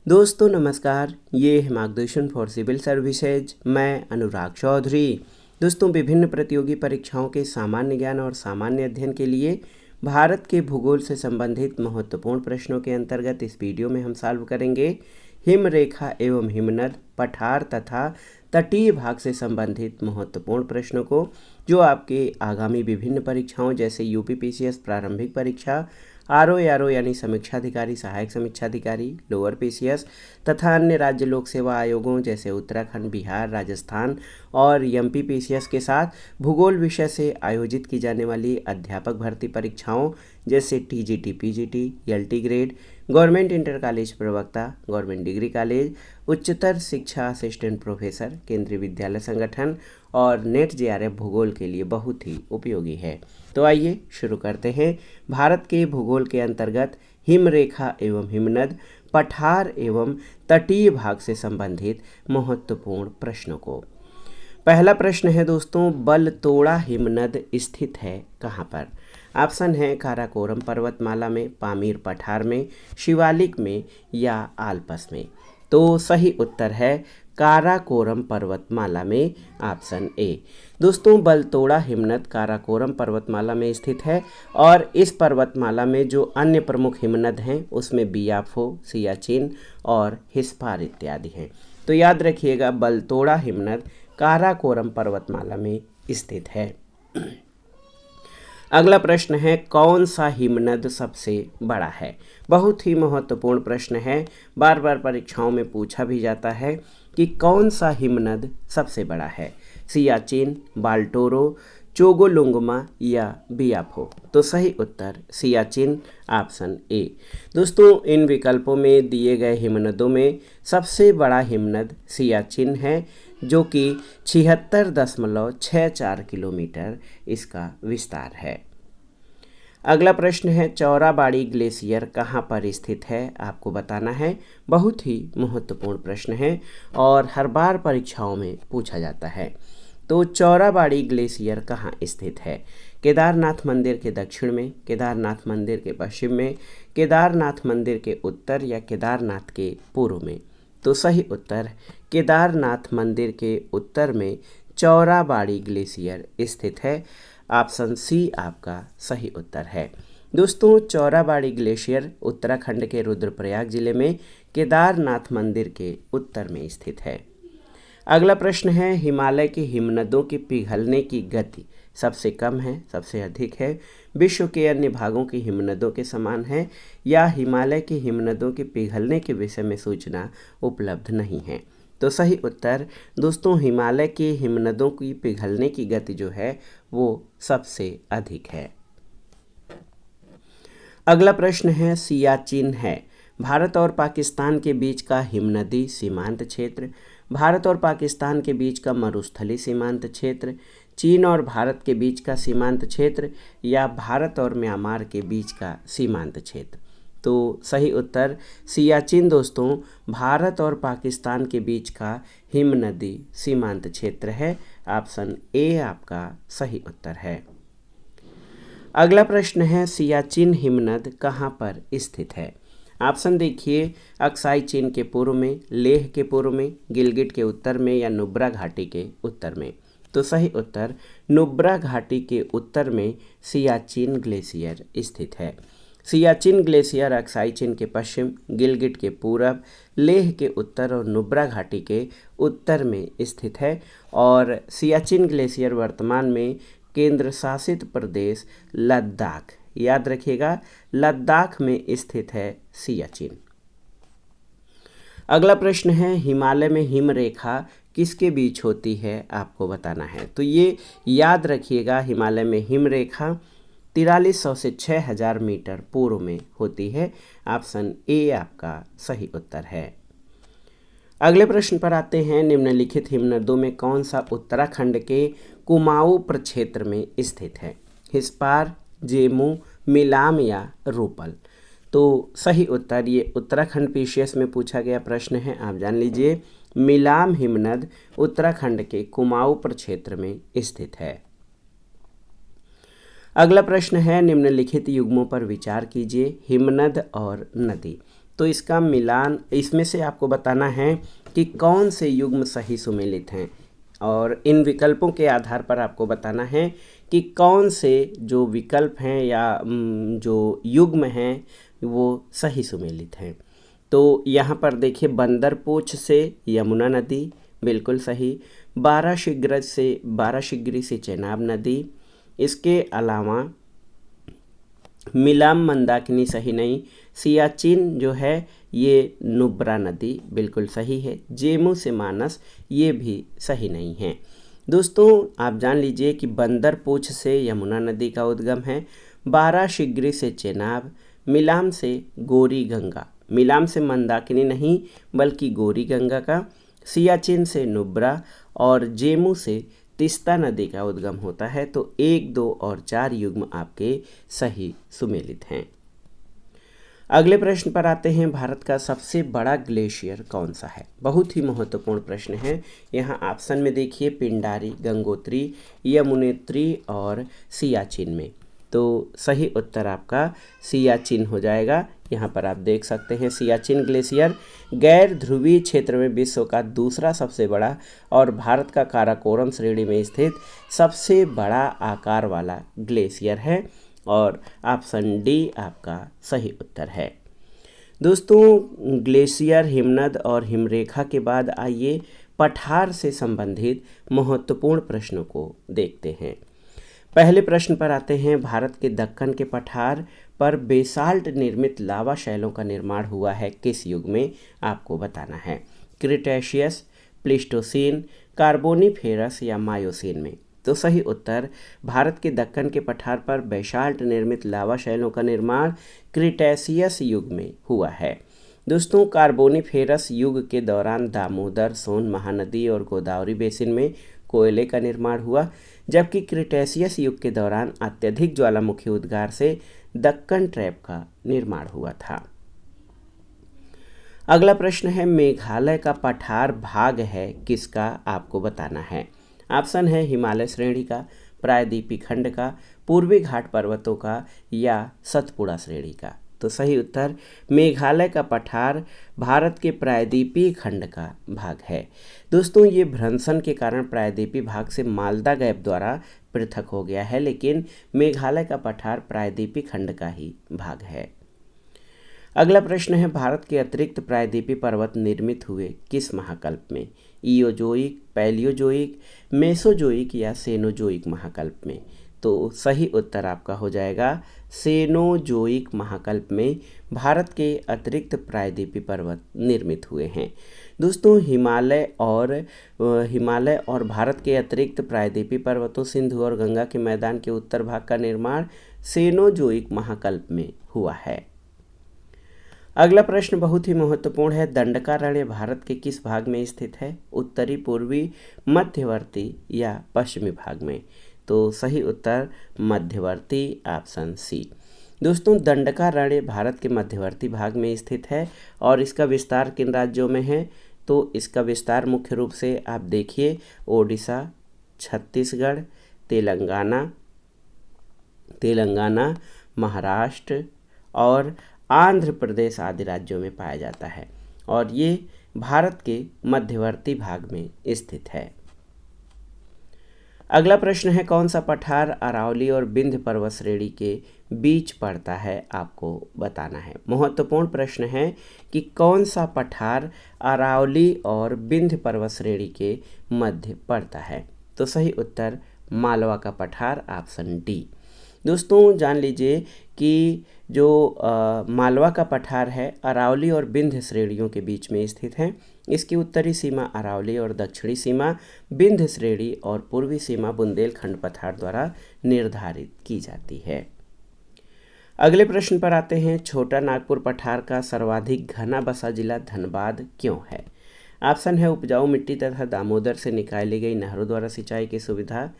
दोस्तों नमस्कार, ये है मार्गदर्शन फॉर सिविल सर्विसेज। मैं अनुराग चौधरी। दोस्तों विभिन्न प्रतियोगी परीक्षाओं के सामान्य ज्ञान और सामान्य अध्ययन के लिए भारत के भूगोल से संबंधित महत्वपूर्ण प्रश्नों के अंतर्गत इस वीडियो में हम सॉल्व करेंगे हिम रेखा एवं हिमनद, पठार तथा तटीय भाग से संबंधित महत्वपूर्ण प्रश्नों को, जो आपके आगामी विभिन्न परीक्षाओं जैसे यूपीपीसीएस प्रारंभिक परीक्षा, आरओ यानी समीक्षाधिकारी, सहायक समीक्षाधिकारी, लोअर पीसीएस तथा अन्य राज्य लोक सेवा आयोगों जैसे उत्तराखंड, बिहार, राजस्थान और एमपी पीसीएस के साथ भूगोल विषय से आयोजित की जाने वाली अध्यापक भर्ती परीक्षाओं जैसे TGT, PGT, LT grade, government inter college प्रवक्ता, गवर्नमेंट डिग्री कॉलेज, उच्चतर शिक्षा असिस्टेंट प्रोफेसर, केंद्रीय विद्यालय संगठन और नेट जेआरएफ भूगोल के लिए बहुत ही उपयोगी है। तो आइए शुरू करते हैं भारत के भूगोल के अंतर्गत हिम रेखा एवं हिमनद, पठार एवं तटीय भाग से संबंधित महत्वपूर्ण प्रश्नों को। पहला प्रश्न है दोस्तों, बलतोड़ा हिमनद स्थित है कहाँ पर? ऑप्शन है काराकोरम पर्वतमाला में, पामीर पठार में, शिवालिक में या आल्प्स में। तो सही उत्तर है काराकोरम पर्वतमाला में, ऑप्शन ए। दोस्तों बलतोड़ा हिमनद काराकोरम पर्वतमाला में स्थित है और इस पर्वतमाला में जो अन्य प्रमुख हिमनद हैं उसमें बियाफो, सियाचिन और हिस्पार इत्यादि हैं। तो याद रखिएगा बलतोड़ा हिमनद काराकोरम पर्वतमाला में स्थित है। अगला प्रश्न है, कौन सा हिमनद सबसे बड़ा है? बहुत ही महत्वपूर्ण प्रश्न है, बार बार परीक्षाओं में पूछा भी जाता है कि कौन सा हिमनद सबसे बड़ा है, सियाचिन, बाल्टोरो, चोगोलुंगमा या बियाफो। तो सही उत्तर सियाचिन, ऑप्शन ए। दोस्तों इन विकल्पों में दिए गए हिमनदों में सबसे बड़ा हिमनद सियाचिन है, जो कि 76.64 किलोमीटर इसका विस्तार है। अगला प्रश्न है, चौराबाड़ी ग्लेशियर कहाँ पर स्थित है? आपको बताना है। बहुत ही महत्वपूर्ण प्रश्न है और हर बार परीक्षाओं में पूछा जाता है। तो चौराबाड़ी ग्लेशियर कहाँ स्थित है? केदारनाथ मंदिर के दक्षिण में, केदारनाथ मंदिर के पश्चिम में, केदारनाथ मंदिर के उत्तर या केदारनाथ के पूर्व में। तो सही उत्तर केदारनाथ मंदिर के उत्तर में चौराबाड़ी ग्लेशियर स्थित है, ऑप्शन सी आपका सही उत्तर है। दोस्तों चौराबाड़ी ग्लेशियर उत्तराखंड के रुद्रप्रयाग जिले में केदारनाथ मंदिर के उत्तर में स्थित है। अगला प्रश्न है, हिमालय के हिमनदों के पिघलने की गति सबसे कम है, सबसे अधिक है, विश्व के अन्य भागों की हिमनदों के समान है या हिमालय के हिमनदों के पिघलने के विषय में सूचना उपलब्ध नहीं है? तो सही उत्तर दोस्तों हिमालय के हिमनदों की पिघलने की गति जो है वो सबसे अधिक है। अगला प्रश्न है, सियाचिन है भारत और पाकिस्तान के बीच का हिमनदी सीमांत क्षेत्र, भारत और पाकिस्तान के बीच का मरुस्थलीय सीमांत क्षेत्र, चीन और भारत के बीच का सीमांत क्षेत्र या भारत और म्यांमार के बीच का सीमांत क्षेत्र? तो सही उत्तर सियाचिन दोस्तों भारत और पाकिस्तान के बीच का हिमनदी सीमांत क्षेत्र है, ऑप्शन ए आपका सही उत्तर है। अगला प्रश्न है, सियाचिन हिमनद कहाँ पर स्थित है? ऑप्शन देखिए, अक्साई चीन के पूर्व में, लेह के पूर्व में, गिलगिट के उत्तर में या नुब्रा घाटी के उत्तर में। तो सही उत्तर नुब्रा घाटी के उत्तर में सियाचिन ग्लेशियर स्थित है। सियाचिन ग्लेशियर अक्साई चीन के पश्चिम, गिलगिट के पूरब, लेह के उत्तर और नुब्रा घाटी के उत्तर में स्थित है और सियाचिन ग्लेशियर वर्तमान में केंद्र शासित प्रदेश लद्दाख, याद रखिएगा लद्दाख में स्थित है सियाचिन। अगला प्रश्न है, हिमालय में हिम रेखा किसके बीच होती है? आपको बताना है। तो ये याद रखिएगा हिमालय में हिम रेखा 4300 से 6000 मीटर पूर्व में होती है, ऑप्शन ए आपका सही उत्तर है। अगले प्रश्न पर आते हैं, निम्नलिखित हिमनदों में कौन सा उत्तराखंड के कुमाऊं प्रक्षेत्र में स्थित है? हिस्पार, जेमू, मिलाम या रूपल? तो सही उत्तर ये उत्तराखंड पीसीएस में पूछा गया प्रश्न है, आप जान लीजिए मिलाम हिमनद उत्तराखंड के कुमाऊं प्रक्षेत्र में स्थित है। अगला प्रश्न है, निम्नलिखित युग्मों पर विचार कीजिए, हिमनद और नदी। तो इसका मिलान, इसमें से आपको बताना है कि कौन से युग्म सही सुमेलित हैं, और इन विकल्पों के आधार पर आपको बताना है कि कौन से जो विकल्प हैं या जो युग्म हैं वो सही सुमेलित हैं। तो यहाँ पर देखिए, बंदरपूछ से यमुना नदी बिल्कुल सही, बाराशिगरी से चेनाब नदी, इसके अलावा मिलाम मंदाकिनी सही नहीं, सियाचिन जो है ये नुब्रा नदी बिल्कुल सही है, जेमू से मानस ये भी सही नहीं है। दोस्तों आप जान लीजिए कि बंदरपूछ से यमुना नदी का उद्गम है, बाराशिगरी से चेनाब, मिलाम से गौरी गंगा, मिलाम से मंदाकिनी नहीं बल्कि गौरी गंगा का, सियाचिन से नुब्रा और जेमू से तीस्ता नदी का उद्गम होता है। तो 1, 2 और 4 युग्म आपके सही सुमेलित हैं। अगले प्रश्न पर आते हैं, भारत का सबसे बड़ा ग्लेशियर कौन सा है? बहुत ही महत्वपूर्ण प्रश्न है। यहाँ ऑप्शन में देखिए, पिंडारी, गंगोत्री, यमुनोत्री और सियाचिन में। तो सही उत्तर आपका सियाचिन हो जाएगा। यहाँ पर आप देख सकते हैं सियाचिन ग्लेशियर गैर ध्रुवीय क्षेत्र में विश्व का दूसरा सबसे बड़ा और भारत का काराकोरम श्रेणी में स्थित सबसे बड़ा आकार वाला ग्लेशियर है, और ऑप्शन डी आपका सही उत्तर है। दोस्तों ग्लेशियर, हिमनद और हिमरेखा के बाद आइए पठार से संबंधित महत्वपूर्ण प्रश्नों को देखते हैं। पहले प्रश्न पर आते हैं, भारत के दक्कन के पठार पर बेसाल्ट निर्मित लावा शैलों का निर्माण हुआ है किस युग में? आपको बताना है। क्रिटेशियस, प्लीस्टोसीन, कार्बोनिफेरस या मायोसीन में। तो सही उत्तर, भारत के दक्कन के पठार पर बेसाल्ट निर्मित लावा शैलों का निर्माण क्रिटेशियस युग में हुआ है। दोस्तों कार्बोनिफेरस युग के दौरान दामोदर, सोन महानदी और गोदावरी बेसिन में कोयले का निर्माण हुआ, जबकि क्रिटेशियस युग के दौरान अत्यधिक ज्वालामुखी उद्गार से दक्कन ट्रैप का निर्माण हुआ था। अगला प्रश्न है, मेघालय का पठार भाग है किसका? आपको बताना है। ऑप्शन है हिमालय श्रेणी का, प्रायद्वीपी खंड का, पूर्वी घाट पर्वतों का या सतपुड़ा श्रेणी का। तो सही उत्तर, मेघालय का पठार भारत के प्रायद्वीपीय खंड का भाग है। दोस्तों ये भ्रंशन के कारण प्रायद्वीपीय भाग से मालदा गैप द्वारा पृथक हो गया है, लेकिन मेघालय का पठार प्रायद्वीपीय खंड का ही भाग है। अगला प्रश्न है, भारत के अतिरिक्त प्रायद्वीपीय पर्वत निर्मित हुए किस महाकल्प में? इयोजोइक, पैलियोजोइक, मेसोजोइक या सेनोजोइक महाकल्प में। तो सही उत्तर आपका हो जाएगा सेनोजोइक महाकल्प में भारत के अतिरिक्त प्रायद्वीपीय पर्वत निर्मित हुए हैं। दोस्तों हिमालय और भारत के अतिरिक्त प्रायद्वीपीय पर्वतों सिंधु और गंगा के मैदान के उत्तर भाग का निर्माण सेनोजोइक महाकल्प में हुआ है। अगला प्रश्न बहुत ही महत्वपूर्ण है, दंडकारण्य भारत के किस भाग में स्थित है? उत्तरी, पूर्वी, मध्यवर्ती या पश्चिमी भाग में। तो सही उत्तर मध्यवर्ती, ऑप्शन सी। दोस्तों दंडकारण्य भारत के मध्यवर्ती भाग में स्थित है और इसका विस्तार किन राज्यों में है? तो इसका विस्तार मुख्य रूप से आप देखिए ओडिशा, छत्तीसगढ़, तेलंगाना, महाराष्ट्र और आंध्र प्रदेश आदि राज्यों में पाया जाता है, और ये भारत के मध्यवर्ती भाग में स्थित है। अगला प्रश्न है, कौन सा पठार अरावली और विंध्य पर्वत श्रेणी के बीच पड़ता है? आपको बताना है। महत्वपूर्ण प्रश्न है कि कौन सा पठार अरावली और विंध्य पर्वत श्रेणी के मध्य पड़ता है? तो सही उत्तर मालवा का पठार, ऑप्शन डी। दोस्तों जान लीजिए कि जो मालवा का पठार है अरावली और विंध्य श्रेणियों के बीच में स्थित है। इसकी उत्तरी सीमा अरावली और दक्षिणी सीमा विंध्य श्रेणी और पूर्वी सीमा बुंदेलखंड पठार द्वारा निर्धारित की जाती है। अगले प्रश्न पर आते हैं, छोटा नागपुर पठार का सर्वाधिक घना बसा जिला धनबाद क्यों है? ऑप्शन है उपजाऊ मिट्टी तथा दामोदर से निकाली गई नहरों द्वारा सिंचाई की सुविधा,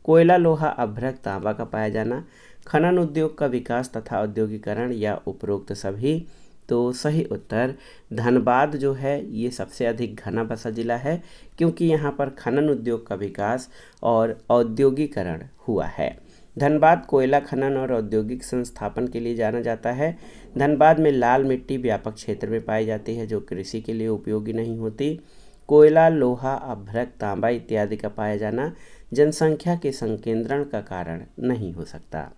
कोयला, लोहा, अभ्रक, तांबा का पाया जाना, खनन उद्योग का विकास तथा औद्योगिकरण या उपरोक्त सभी। तो सही उत्तर धनबाद जो है ये सबसे अधिक घना बसा जिला है, क्योंकि यहाँ पर खनन उद्योग का विकास और औद्योगिकरण हुआ है। धनबाद कोयला खनन और औद्योगिक संस्थापन के लिए जाना जाता है। धनबाद में लाल मिट्टी व्यापक क्षेत्र में पाई जाती है जो कृषि के लिए उपयोगी नहीं होती। कोयला, लोहा, अभ्रक, तांबा इत्यादि का पाया जाना जनसंख्या के संकेंद्रण का कारण नहीं हो सकता।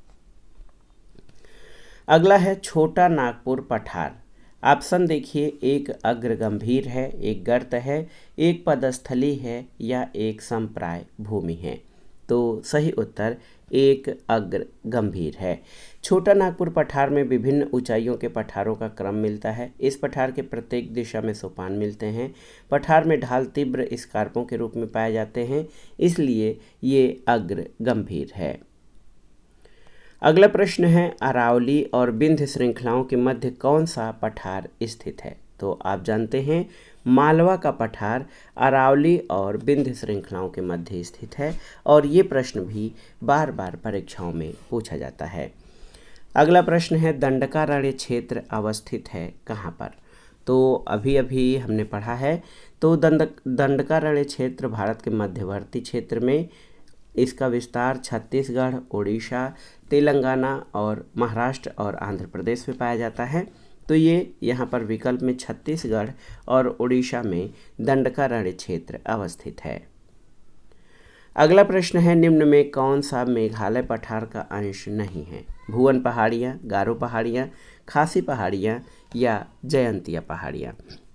अगला है छोटा नागपुर पठार। ऑप्शन देखिए, एक अग्र गंभीर है, एक गर्त है, एक पदस्थली है या एक संप्राय भूमि है। तो सही उत्तर एक अग्र गंभीर है। छोटा नागपुर पठार में विभिन्न ऊंचाइयों के पठारों का क्रम मिलता है। इस पठार के प्रत्येक दिशा में सोपान मिलते हैं। पठार में ढाल तीव्र स्कार्पों के रूप में पाए जाते हैं, इसलिए ये अग्र गंभीर है। अगला प्रश्न है, अरावली और विंध्य श्रृंखलाओं के मध्य कौन सा पठार स्थित है? तो आप जानते हैं मालवा का पठार अरावली और विंध्य श्रृंखलाओं के मध्य स्थित है और ये प्रश्न भी बार बार परीक्षाओं में पूछा जाता है। अगला प्रश्न है, दंडकारण्य क्षेत्र अवस्थित है कहाँ पर? तो अभी अभी हमने पढ़ा है। तो दंडकारण्य क्षेत्र भारत के मध्यवर्ती क्षेत्र में, इसका विस्तार छत्तीसगढ़, उड़ीसा, तेलंगाना और महाराष्ट्र और आंध्र प्रदेश में पाया जाता है। तो ये यहाँ पर विकल्प में छत्तीसगढ़ और उड़ीसा में दंडकारण्य क्षेत्र अवस्थित है। अगला प्रश्न है, निम्न में कौन सा मेघालय पठार का अंश नहीं है? भुवन पहाड़ियाँ, गारो पहाड़ियाँ, खासी पहाड़ियाँ या जयंतिया पहाड़ियाँ।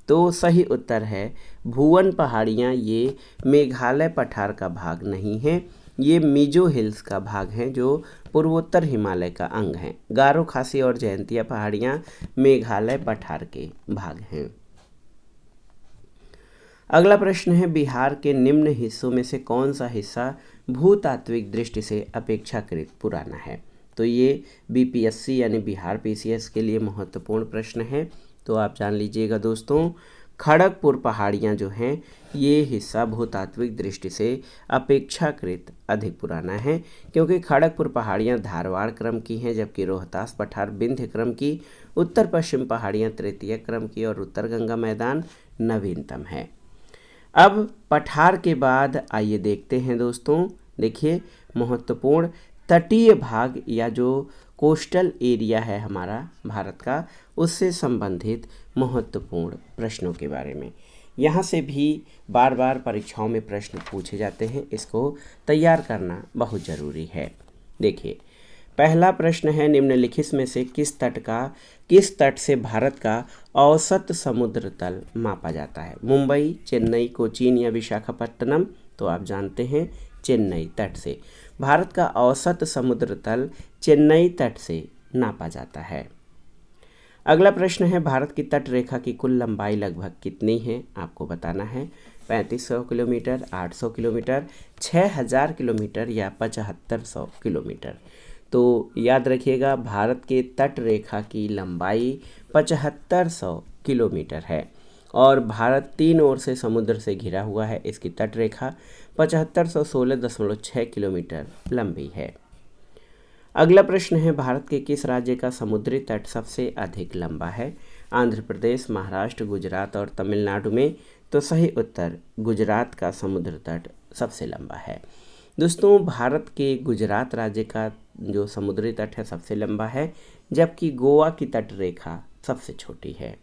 तो सही उत्तर है भुवन पहाड़ियाँ। ये मेघालय पठार का भाग नहीं है, ये मिजो हिल्स का भाग है जो पूर्वोत्तर हिमालय का अंग हैं। गारो, खासी और जयंतिया पहाड़ियाँ मेघालय पठार के भाग हैं। अगला प्रश्न है, बिहार के निम्न हिस्सों में से कौन सा हिस्सा भूतात्विक दृष्टि से अपेक्षाकृत पुराना है? तो ये बीपीएससी यानी बिहार पीसीएस के लिए महत्वपूर्ण प्रश्न है। तो आप जान लीजिएगा दोस्तों, खड़गपुर पहाड़ियाँ जो हैं ये हिस्सा भूतात्विक दृष्टि से अपेक्षाकृत अधिक पुराना है, क्योंकि खड़गपुर पहाड़ियाँ धारवाड़ क्रम की हैं, जबकि रोहतास पठार विंध्य क्रम की, उत्तर पश्चिम पहाड़ियाँ तृतीय क्रम की और उत्तर गंगा मैदान नवीनतम है। अब पठार के बाद आइए देखते हैं दोस्तों, देखिए महत्वपूर्ण तटीय भाग या जो कोस्टल एरिया है हमारा भारत का, उससे संबंधित महत्वपूर्ण प्रश्नों के बारे में। यहाँ से भी बार बार परीक्षाओं में प्रश्न पूछे जाते हैं, इसको तैयार करना बहुत ज़रूरी है। देखिए पहला प्रश्न है, निम्नलिखित में से किस तट से भारत का औसत समुद्र तल मापा जाता है? मुंबई, चेन्नई, कोचीन या विशाखापट्टनम? तो आप जानते हैं चेन्नई तट से। भारत का औसत समुद्र तल चेन्नई तट से नापा जाता है। अगला प्रश्न है, भारत की तट रेखा की कुल लंबाई लगभग कितनी है? आपको बताना है। 3500 किलोमीटर, 800 किलोमीटर, 6000 किलोमीटर या 7500 किलोमीटर। तो याद रखिएगा, भारत के तट रेखा की लंबाई 7500 किलोमीटर है और भारत 3 ओर से समुद्र से घिरा हुआ है। इसकी तट रेखा 7516.6 किलोमीटर लंबी है। अगला प्रश्न है, भारत के किस राज्य का समुद्री तट सबसे अधिक लंबा है? आंध्र प्रदेश, महाराष्ट्र, गुजरात और तमिलनाडु में? तो सही उत्तर गुजरात का समुद्र तट सबसे लंबा है। दोस्तों, भारत के गुजरात राज्य का जो समुद्री तट है सबसे लंबा है, जबकि गोवा की तट रेखा सबसे छोटी है।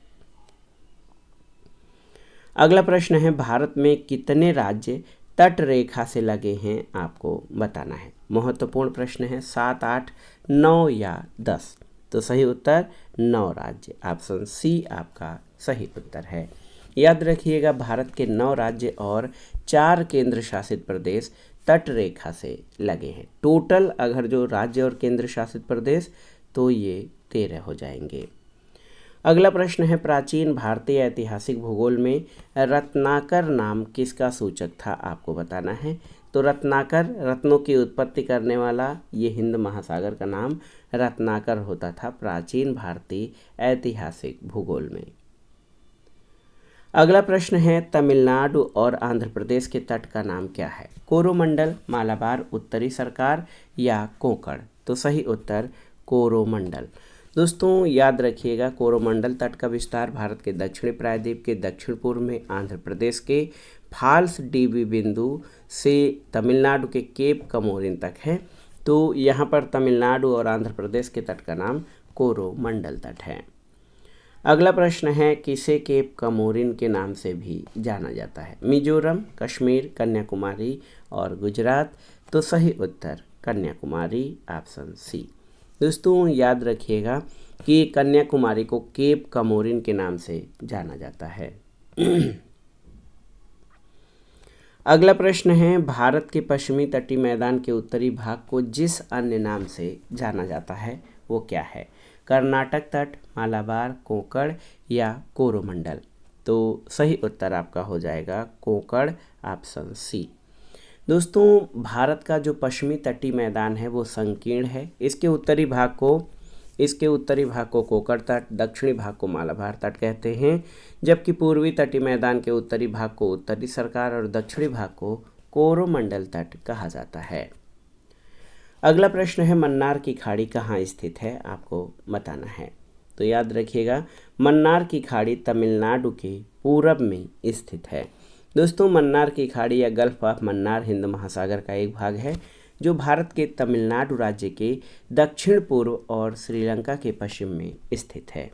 अगला प्रश्न है, भारत में कितने राज्य तट रेखा से लगे हैं? आपको बताना है। महत्वपूर्ण प्रश्न है, 7, 8, 9 या 10? तो सही उत्तर 9 राज्य, ऑप्शन सी आपका सही उत्तर है। याद रखिएगा, भारत के 9 राज्य और 4 केंद्र शासित प्रदेश तट रेखा से लगे हैं। टोटल अगर जो राज्य और केंद्र शासित प्रदेश तो ये 13 हो जाएंगे। अगला प्रश्न है, प्राचीन भारतीय ऐतिहासिक भूगोल में रत्नाकर नाम किसका सूचक था? आपको बताना है। तो रत्नाकर, रत्नों की उत्पत्ति करने वाला, ये हिंद महासागर का नाम रत्नाकर होता था प्राचीन भारतीय ऐतिहासिक भूगोल में। अगला प्रश्न है, तमिलनाडु और आंध्र प्रदेश के तट का नाम क्या है? कोरोमंडल, मालाबार, उत्तरी सरकार या कोंकण? तो सही उत्तर कोरोमंडल। दोस्तों याद रखिएगा, कोरोमंडल तट का विस्तार भारत के दक्षिणी प्रायद्वीप के दक्षिण पूर्व में आंध्र प्रदेश के फाल्स डीबी बिंदु से तमिलनाडु के केप कमोरिन तक है। तो यहाँ पर तमिलनाडु और आंध्र प्रदेश के तट का नाम कोरोमंडल तट है। अगला प्रश्न है, किसे केप कमोरिन के नाम से भी जाना जाता है? मिजोरम, कश्मीर, कन्याकुमारी और गुजरात। तो सही उत्तर कन्याकुमारी, ऑप्शन सी। दोस्तों याद रखिएगा कि कन्याकुमारी को केप कमोरिन के नाम से जाना जाता है। अगला प्रश्न है, भारत के पश्चिमी तटीय मैदान के उत्तरी भाग को जिस अन्य नाम से जाना जाता है वो क्या है? कर्नाटक तट, मालाबार, कोंकण या कोरोमंडल। तो सही उत्तर आपका हो जाएगा कोंकण, ऑप्शन सी। दोस्तों भारत का जो पश्चिमी तटीय मैदान है वो संकीर्ण है। इसके उत्तरी भाग को कोंकण तट, दक्षिणी भाग को मालाबार तट कहते हैं, जबकि पूर्वी तटीय मैदान के उत्तरी भाग को उत्तरी सरकार और दक्षिणी भाग को कोरोमंडल तट कहा जाता है। अगला प्रश्न है, मन्नार की खाड़ी कहाँ स्थित है? आपको बताना है। तो याद रखिएगा, मन्नार की खाड़ी तमिलनाडु के पूरब में स्थित है। दोस्तों मन्नार की खाड़ी या गल्फ ऑफ मन्नार हिंद महासागर का एक भाग है जो भारत के तमिलनाडु राज्य के दक्षिण पूर्व और श्रीलंका के पश्चिम में स्थित है।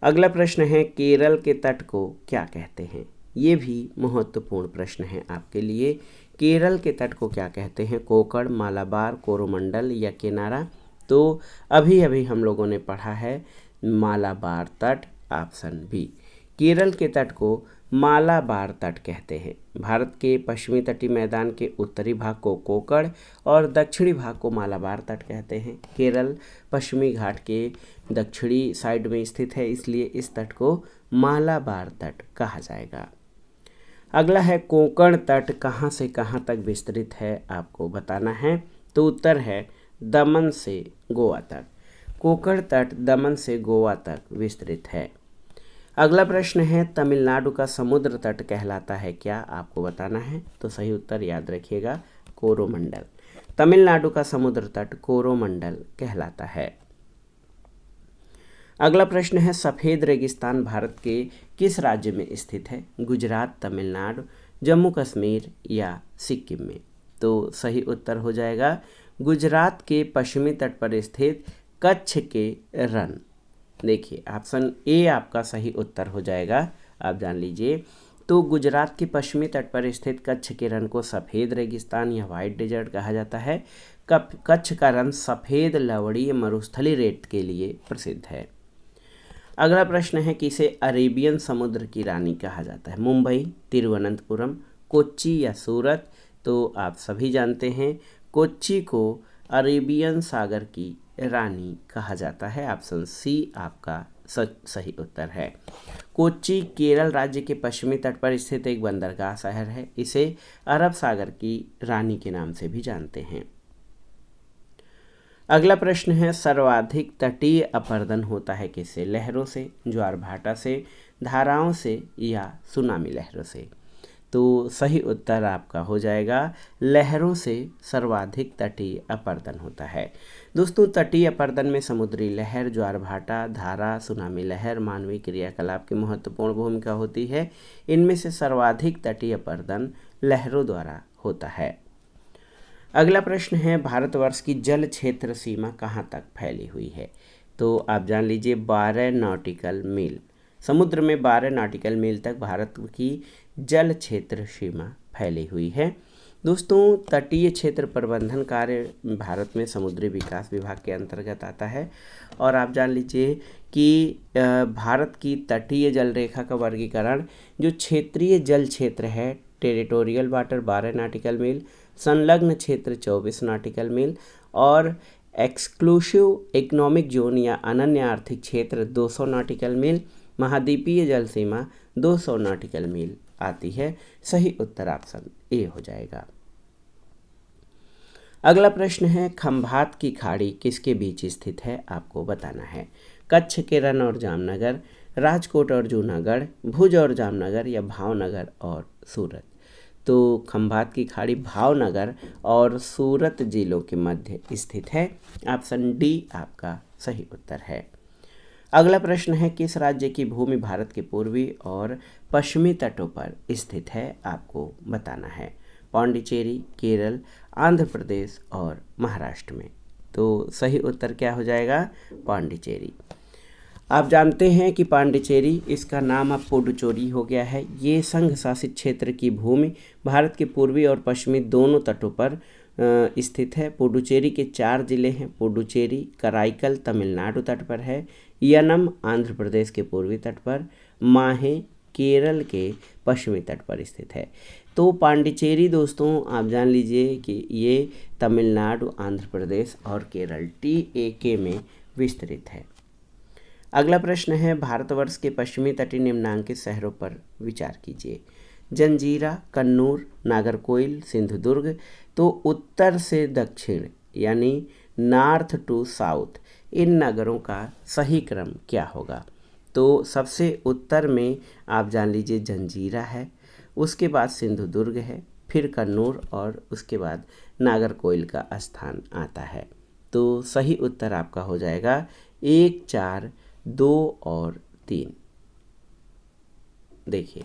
अगला प्रश्न है, केरल के तट को क्या कहते हैं? ये भी महत्वपूर्ण प्रश्न है आपके लिए। केरल के तट को क्या कहते हैं? कोंकण, मालाबार, कोरोमंडल या किनारा। तो अभी अभी हम लोगों ने पढ़ा है मालाबार तट, ऑप्शन बी। केरल के तट को मालाबार तट कहते हैं। भारत के पश्चिमी तटीय मैदान के उत्तरी भाग को कोंकण और दक्षिणी भाग को मालाबार तट कहते हैं। केरल पश्चिमी घाट के दक्षिणी साइड में स्थित है, इसलिए इस तट को मालाबार तट कहा जाएगा। अगला है, कोंकण तट कहाँ से कहाँ तक विस्तृत है? आपको बताना है। तो उत्तर है दमन से गोवा तक। कोंकण तट दमन से गोवा तक विस्तृत है। अगला प्रश्न है, तमिलनाडु का समुद्र तट कहलाता है क्या? आपको बताना है। तो सही उत्तर याद रखिएगा कोरोमंडल। तमिलनाडु का समुद्र तट कोरोमंडल कहलाता है। अगला प्रश्न है, सफ़ेद रेगिस्तान भारत के किस राज्य में स्थित है? गुजरात, तमिलनाडु, जम्मू कश्मीर या सिक्किम में। तो सही उत्तर हो जाएगा गुजरात के पश्चिमी तट पर स्थित कच्छ के रण। देखिए ऑप्शन ए आपका सही उत्तर हो जाएगा, आप जान लीजिए। तो गुजरात के पश्चिमी तट पर स्थित कच्छ के रण को सफ़ेद रेगिस्तान या वाइट डेजर्ट कहा जाता है। कच्छ का रण सफ़ेद लवणीय मरुस्थलीय रेत के लिए प्रसिद्ध है। अगला प्रश्न है, किसे अरेबियन समुद्र की रानी कहा जाता है? मुंबई, तिरुवनंतपुरम, कोच्चि या सूरत। तो आप सभी जानते हैं कोच्चि को अरेबियन सागर की रानी कहा जाता है। ऑप्शन सी आपका सही उत्तर है। कोच्चि केरल राज्य के पश्चिमी तट पर स्थित एक बंदरगाह शहर है। इसे अरब सागर की रानी के नाम से भी जानते हैं। अगला प्रश्न है, सर्वाधिक तटीय अपरदन होता है किससे? लहरों से, ज्वार भाटा से, धाराओं से या सुनामी लहरों से। तो सही उत्तर आपका हो जाएगा लहरों से सर्वाधिक तटीय अपरदन होता है। दोस्तों तटीय अपरदन में समुद्री लहर, ज्वार भाटा, धारा, सुनामी लहर, मानवीय क्रियाकलाप की महत्वपूर्ण भूमिका होती है। इनमें से सर्वाधिक तटीय अपरदन लहरों द्वारा होता है। अगला प्रश्न है, भारतवर्ष की जल क्षेत्र सीमा कहाँ तक फैली हुई है? तो आप जान लीजिए 12 नॉटिकल मील। समुद्र में 12 नॉटिकल मील तक भारत की जल क्षेत्र सीमा फैली हुई है। दोस्तों तटीय क्षेत्र प्रबंधन कार्य भारत में समुद्री विकास विभाग के अंतर्गत आता है। और आप जान लीजिए कि भारत की तटीय जल रेखा का वर्गीकरण जो क्षेत्रीय जल क्षेत्र है, टेरिटोरियल वाटर 12 नॉटिकल मील, संलग्न क्षेत्र 24 नॉटिकल मील और एक्सक्लूसिव इकोनॉमिक जोन या अनन्य आर्थिक क्षेत्र 200 नॉटिकल मील, महाद्वीपीय जल सीमा 200 नॉटिकल मील आती है। सही उत्तर ऑप्शन ए हो जाएगा। अगला प्रश्न है, खंभात की खाड़ी किसके बीच स्थित है? आपको बताना है। कच्छ के रण और जामनगर, राजकोट और जूनागढ़, भुज और जामनगर या भावनगर और सूरत। तो खंभात की खाड़ी भावनगर और सूरत जिलों के मध्य स्थित है। ऑप्शन डी आपका सही उत्तर है। अगला प्रश्न है, किस राज्य की भूमि भारत के पूर्वी और पश्चिमी तटों पर स्थित है? आपको बताना है। पांडिचेरी, केरल, आंध्र प्रदेश और महाराष्ट्र में। तो सही उत्तर क्या हो जाएगा? पांडिचेरी। आप जानते हैं कि पांडिचेरी, इसका नाम अब पुडुचेरी हो गया है। ये संघ शासित क्षेत्र की भूमि भारत के पूर्वी और पश्चिमी दोनों तटों पर स्थित है। पुडुचेरी के 4 जिले हैं। पुडुचेरी कराईकल तमिलनाडु तट पर है, यनम आंध्र प्रदेश के पूर्वी तट पर, माहे केरल के पश्चिमी तट पर स्थित है। तो पांडिचेरी दोस्तों आप जान लीजिए कि ये तमिलनाडु, आंध्र प्रदेश और केरल TAK में विस्तृत है। अगला प्रश्न है, भारतवर्ष के पश्चिमी तटीय निम्नांकित शहरों पर विचार कीजिए। जंजीरा, कन्नूर, नागरकोइल, सिंधुदुर्ग। तो उत्तर से दक्षिण यानी नॉर्थ टू साउथ, इन नगरों का सही क्रम क्या होगा? तो सबसे उत्तर में आप जान लीजिए जंजीरा है, उसके बाद सिंधुदुर्ग है, फिर कन्नूर और उसके बाद नागरकोइल का स्थान आता है। तो सही उत्तर आपका हो जाएगा 1, 4, 2 और 3। देखिए,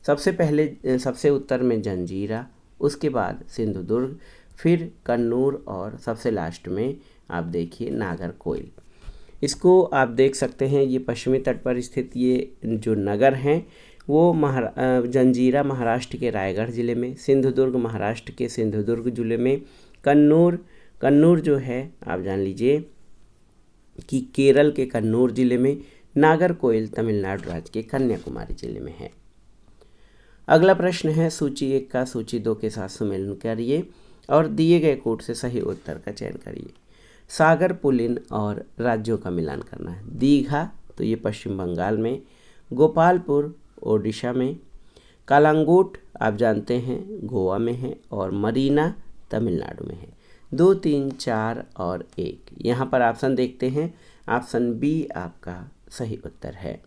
सबसे उत्तर में जंजीरा, उसके बाद सिंधुदुर्ग, फिर कन्नूर और सबसे लास्ट में आप देखिए नागरकोइल। इसको आप देख सकते हैं, ये पश्चिमी तट पर स्थित ये जो नगर हैं वो जंजीरा महाराष्ट्र के रायगढ़ ज़िले में, सिंधुदुर्ग महाराष्ट्र के सिंधुदुर्ग ज़िले में, कन्नूर जो है आप जान लीजिए कि केरल के कन्नूर ज़िले में, नागरकोइल तमिलनाडु राज्य के कन्याकुमारी ज़िले में है। अगला प्रश्न है, सूची 1 का सूची 2 के साथ सुमेलन करिए और दिए गए कोड से सही उत्तर का चयन करिए। सागर पुलिन और राज्यों का मिलान करना है। दीघा, तो ये पश्चिम बंगाल में, गोपालपुर ओडिशा में, कालांगुट आप जानते हैं गोवा में है, और मरीना तमिलनाडु में है। 2, 3, 4 और 1 यहाँ पर ऑप्शन देखते हैं। ऑप्शन बी आपका सही उत्तर है।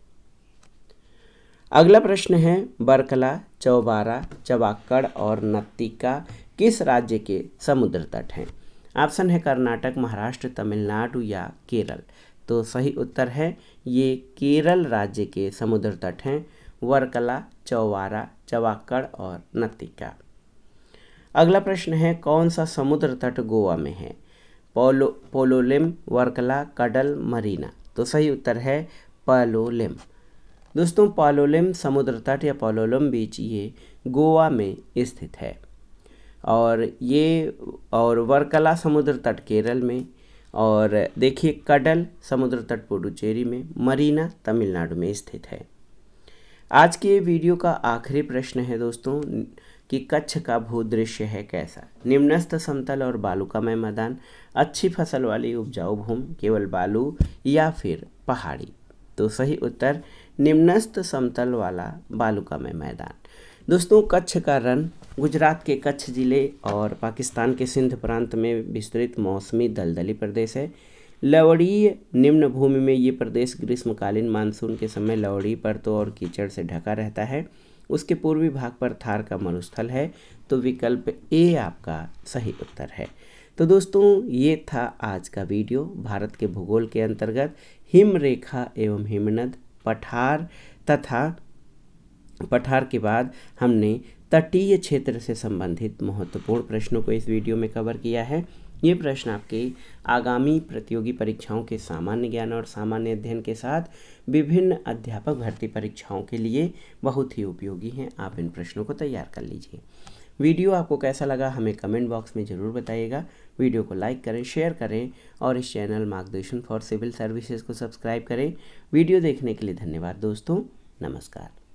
अगला प्रश्न है, बरकला, चौबारा, चवाक्कड़ और नत्तिका किस राज्य के समुद्र तट हैं? ऑप्शन है कर्नाटक, महाराष्ट्र, तमिलनाडु या केरल। तो सही उत्तर है ये केरल राज्य के समुद्र तट हैं, वर्कला, चौबारा, चवाक्कड़ और नत्तिका। अगला प्रश्न है, कौन सा समुद्र तट गोवा में है? पोलोलिम, वर्कला, कडल, मरीना। तो सही उत्तर है पोलोलिम। दोस्तों पोलोलिम समुद्र तट या पोलोलिम बीच ये गोवा में स्थित है, और वर्कला समुद्र तट केरल में, और देखिए कडल समुद्र तट पुडुचेरी में, मरीना तमिलनाडु में स्थित है। आज के वीडियो का आखिरी प्रश्न है दोस्तों कि कच्छ का भूदृश्य है कैसा? निम्नस्थ समतल और बालुकामय मैदान, अच्छी फसल वाली उपजाऊ भूमि, केवल बालू या फिर पहाड़ी। तो सही उत्तर निम्नस्थ समतल वाला बालुकामय मैदान। दोस्तों कच्छ का रण गुजरात के कच्छ जिले और पाकिस्तान के सिंध प्रांत में विस्तृत मौसमी दलदली प्रदेश है। लवणीय निम्न भूमि में ये प्रदेश ग्रीष्मकालीन मानसून के समय लवणीय परतों और कीचड़ से ढका रहता है। उसके पूर्वी भाग पर थार का मरुस्थल है। तो विकल्प ए आपका सही उत्तर है। तो दोस्तों ये था आज का वीडियो भारत के भूगोल के अंतर्गत हिम रेखा एवं हिमनद, पठार तथा पठार के बाद हमने तटीय क्षेत्र से संबंधित महत्वपूर्ण प्रश्नों को इस वीडियो में कवर किया है। ये प्रश्न आपके आगामी प्रतियोगी परीक्षाओं के सामान्य ज्ञान और सामान्य अध्ययन के साथ विभिन्न अध्यापक भर्ती परीक्षाओं के लिए बहुत ही उपयोगी हैं। आप इन प्रश्नों को तैयार कर लीजिए। वीडियो आपको कैसा लगा हमें कमेंट बॉक्स में ज़रूर बताइएगा। वीडियो को लाइक करें, शेयर करें और इस चैनल मार्गदर्शन फॉर सिविल सर्विसेज को सब्सक्राइब करें। वीडियो देखने के लिए धन्यवाद दोस्तों। नमस्कार।